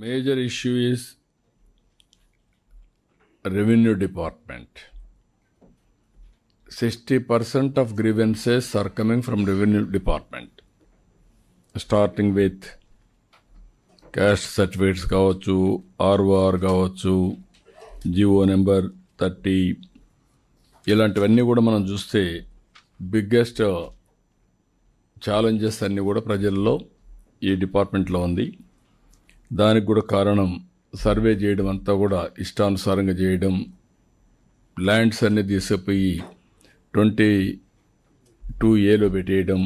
Major issue is revenue department. 60% of grievances are coming from revenue department. Starting with caste certificates కావచ్చు, ROR కావచ్చు, GO number 30 ఇలాంటివన్నీ కూడా మనం చూస్తే biggest challenges అన్నీ కూడా ప్రజల్లో ఈ డిపార్ట్మెంట్లో ఉంది. దానికి కూడా కారణం సర్వే చేయడం అంతా కూడా ఇష్టానుసారంగా చేయడం, ల్యాండ్స్ అన్నీ తీసుకుపోయి 22A పెట్టేయడం,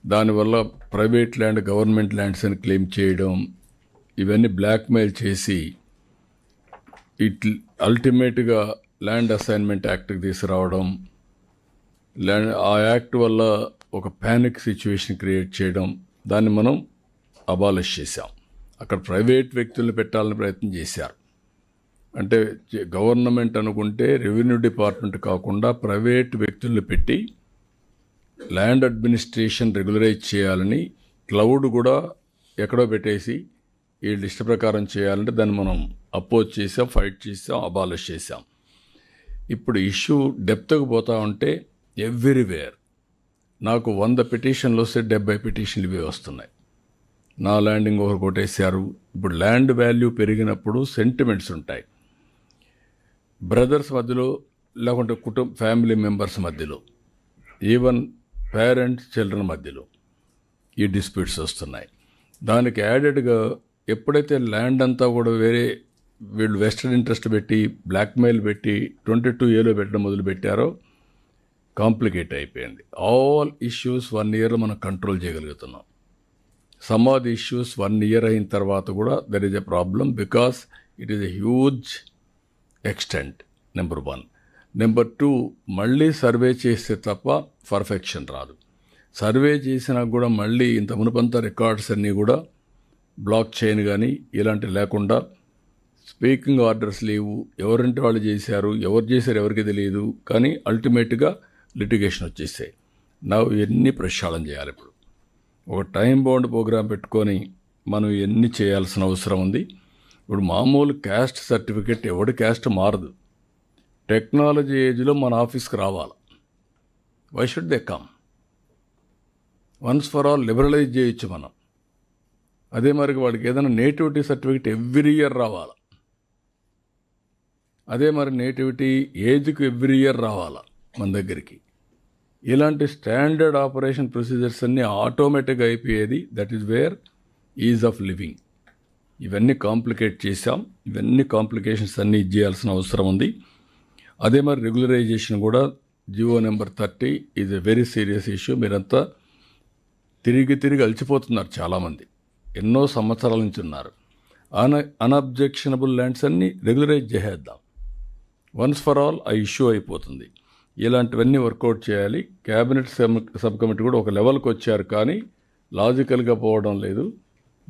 దానివల్ల ప్రైవేట్ ల్యాండ్ గవర్నమెంట్ ల్యాండ్స్ అని క్లెయిమ్ చేయడం, ఇవన్నీ బ్లాక్మెయిల్ చేసి అల్టిమేట్గా ల్యాండ్ అసైన్మెంట్ యాక్ట్కి తీసుకురావడం, ఆ యాక్ట్ వల్ల ఒక ప్యానిక్ సిచ్యువేషన్ క్రియేట్ చేయడం, దాన్ని మనం అబాలిష్ చేశాం. అక్కడ ప్రైవేట్ వ్యక్తులను పెట్టాలని ప్రయత్నం చేశారు. అంటే గవర్నమెంట్ అనుకుంటే రెవెన్యూ డిపార్ట్మెంట్ కాకుండా ప్రైవేట్ వ్యక్తులను పెట్టి ల్యాండ్ అడ్మినిస్ట్రేషన్ రెగ్యులరైజ్ చేయాలని, క్లౌడ్ కూడా ఎక్కడో పెట్టేసి వీళ్ళు ఇష్ట ప్రకారం చేయాలంటే దాన్ని మనం అపోజ్ చేసాం, ఫైట్ చేసాం, అబాలిష్ చేసాం. ఇప్పుడు ఇష్యూ డెప్త్కి పోతా ఉంటే ఎవ్రీవేర్ నాకు 100 పిటిషన్లు వస్తే 70 పిటిషన్లు ఇవే వస్తున్నాయి. నా ల్యాండింగ్ ఒకరు కొట్టేశారు. ఇప్పుడు ల్యాండ్ వాల్యూ పెరిగినప్పుడు సెంటిమెంట్స్ ఉంటాయి, బ్రదర్స్ మధ్యలో, లేకుంటే ఫ్యామిలీ మెంబర్స్ మధ్యలో, ఈవెన్ పేరెంట్స్ చిల్డ్రన్ మధ్యలో ఈ డిస్ప్యూట్స్ వస్తున్నాయి. దానికి యాడెడ్గా ఎప్పుడైతే ల్యాండ్ అంతా కూడా వేరే వీళ్ళు వెస్టర్న్ ఇంట్రెస్ట్ పెట్టి బ్లాక్మెయిల్ పెట్టి 22A పెట్టడం మొదలు పెట్టారో కాంప్లికేట్ అయిపోయింది. ఆల్ ఇష్యూస్ 1 yearలో మనం కంట్రోల్ చేయగలుగుతున్నాం. Some of the issues 1 year అయిన తర్వాత కూడా there is a problem, because it is a huge extent. Number 1. Number 2, మళ్ళీ సర్వే చేస్తే తప్ప పర్ఫెక్షన్ రాదు. సర్వే చేసినా కూడా మళ్ళీ ఇంత మునుపంతా రికార్డ్స్ అన్నీ కూడా బ్లాక్ చైన్ కానీ ఇలాంటి లేకుండా స్పీకింగ్ ఆర్డర్స్ లేవు, ఎవరంటే వాళ్ళు చేశారు, ఎవరు చేశారు ఎవరికి తెలియదు, కానీ అల్టిమేట్గా లిటిగేషన్ వచ్చేసాయి. ఇవన్నీ ప్రక్షాళన చేయాలి. ఇప్పుడు ఒక టైం బౌండ్ ప్రోగ్రాం పెట్టుకొని మనం ఇవన్నీ చేయాల్సిన అవసరం ఉంది. ఇప్పుడు మామూలు క్యాస్ట్ సర్టిఫికెట్ ఎవడి క్యాస్ట్ మారదు. టెక్నాలజీ ఏజ్లో మన ఆఫీస్కి రావాలి. Why should they come? Once for all liberalize చేయొచ్చు మనం. అదే మరి వాడికి ఏదైనా నేటివిటీ సర్టిఫికెట్ ఎవ్రీ ఇయర్ రావాలి. అదే మరి నేటివిటీ ఏజ్కి ఎవ్రీ ఇయర్ రావాలా మన దగ్గరికి. ఇలాంటి స్టాండర్డ్ ఆపరేషన్ ప్రొసీజర్స్ అన్నీ ఆటోమేటిక్గా అయిపోయేది. That is where is of living. ఇవన్నీ కాంప్లికేట్ చేశాం. ఇవన్నీ కాంప్లికేషన్స్ అన్నీ ఇచ్చేయాల్సిన అవసరం ఉంది. అదే మరి రెగ్యులరైజేషన్ కూడా GO number 30 is a very serious issue. మీరంతా తిరిగి అలసిపోతున్నారు. చాలామంది ఎన్నో సంవత్సరాల నుంచి ఉన్నారు. అన్అబ్జెక్షనబుల్ ల్యాండ్స్ అన్నీ రెగ్యులరైజ్ చేసేద్దాం. వన్స్ ఫర్ ఆల్ ఆ ఇష్యూ అయిపోతుంది. ఇలాంటివన్నీ వర్కౌట్ చేయాలి. క్యాబినెట్ సబ్ కమిటీ కూడా ఒక లెవెల్కి వచ్చారు, కానీ లాజికల్గా పోవడం లేదు.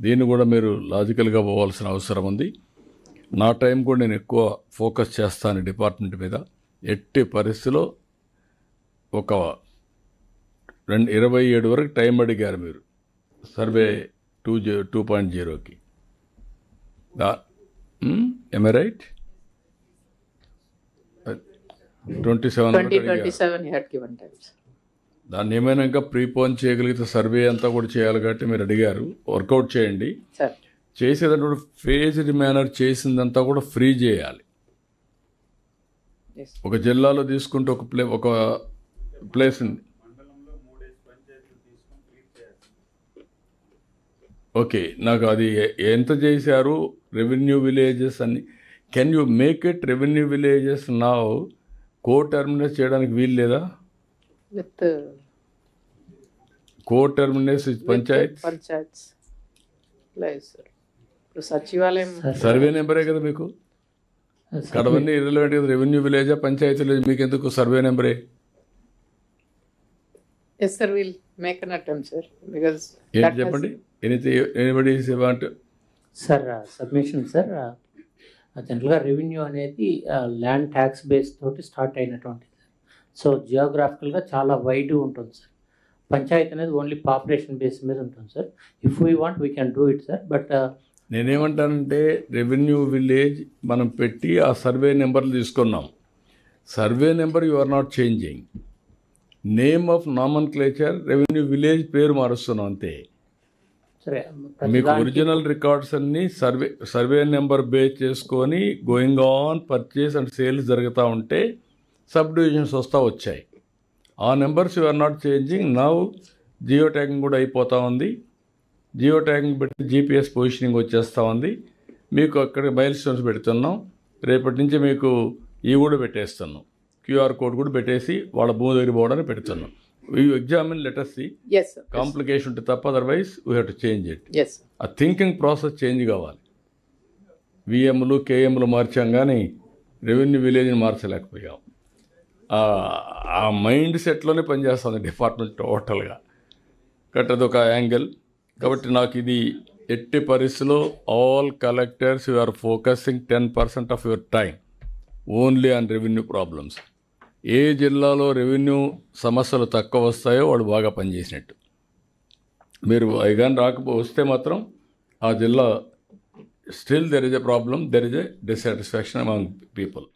దీన్ని కూడా మీరు లాజికల్గా పోవాల్సిన అవసరం ఉంది. నా టైం కూడా నేను ఎక్కువ ఫోకస్ చేస్తాను డిపార్ట్మెంట్ మీద. ఎట్టి పరిస్థితిలో ఒక 27 వరకు టైం అడిగారు మీరు survey 2.0కి. am I right? 2027 you had given times. దాన్ని ఏమైనా ఇంకా ప్రీపోన్ చేయగలిగితే సర్వే అంతా కూడా చేయాలి కాబట్టి మీరు అడిగారు. వర్కౌట్ చేయండి. చేసేటప్పుడు ఫేజ్డ్ మేనర్ చేసిందంతా కూడా ఫ్రీ చేయాలి. ఒక జిల్లాలో తీసుకుంటే ఒక ప్లేస్ ఉంది. ఓకే, నాకు అది ఎంత చేశారు రెవెన్యూ విలేజెస్ అన్ని. Can you make it revenue villages now? Terminate చేయడానికి వీలు లేదా? విత్ టర్మినేట్ పంచాయత్ సచివాలయం సర్వే నెంబరే కదా మీకు. కడవన్నీ ఇర్రెలెవెంట్ కదా. రెవెన్యూ విలేజా పంచాయతీ విలేజ్ మీకు ఎందుకు? సర్వే నెంబరే. Yes sir, we'll make an attempt sir, because ఏంటి చెప్పండి. ఎనీబడి సార్ సబ్మిషన్ సార్, జనరల్గా రెవెన్యూ అనేది ల్యాండ్ ట్యాక్స్ బేస్ తోటి స్టార్ట్ అయినటువంటిది. సో జియోగ్రాఫికల్గా చాలా వైడ్ ఉంటుంది సార్. పంచాయత్ అనేది ఓన్లీ పాపులేషన్ బేస్ మీద ఉంటుంది sir. If we want we can do it sir, but నేనేమంటానంటే రెవెన్యూ విలేజ్ మనం పెట్టి ఆ సర్వే నెంబర్లు తీసుకున్నాం. Survey number you are not changing, name of nomenclature revenue village పేరు మారుస్తున్నాం అంతే. సరే మీకు ప్రతిదానికి ఒరిజినల్ రికార్డ్స్ అన్నీ సర్వే నెంబర్ బేస్ చేసుకొని going on purchase and sales జరుగుతూ ఉంటే సబ్ డివిజన్స్ వచ్చాయి. ఆ numbers you are not changing. Now geo tagging కూడా అయిపోతూ ఉంది. జియో ట్యాగింగ్ పెట్టి జీపీఎస్ పొజిషనింగ్ వచ్చేస్తూ ఉంది. మీకు అక్కడ మైల్ స్టోన్స్ పెడుతున్నాం. రేపటి నుంచి మీకు ఇవి కూడా పెట్టేస్తున్నాం, క్యూఆర్ కోడ్ కూడా పెట్టేసి వాళ్ళ భూమి దగ్గర పోవడానికి పెడుతున్నాం. You examine letters see yes, sir. Complication ఉంటే తప్ప, otherwise we have to change it. Yes, sir. ఆ థింకింగ్ ప్రాసెస్ చేంజ్ కావాలి. విఎంలు కేఎంలు మార్చాం కానీ రెవెన్యూ విలేజ్ని మార్చలేకపోయాం. ఆ మైండ్ సెట్లోనే పనిచేస్తుంది డిపార్ట్మెంట్ టోటల్గా. కాబట్టి అదొక యాంగిల్. కాబట్టి నాకు ఇది ఎట్టి పరిస్థితిలో all collectors you are focusing 10% of your time only on revenue problems. ఏ జిల్లాలో రెవెన్యూ సమస్యలు తక్కువ వస్తాయో వాడు బాగా పనిచేసినట్టు. మీరు కానీ వస్తే మాత్రం ఆ జిల్లా still there is a problem, there is a dissatisfaction among people.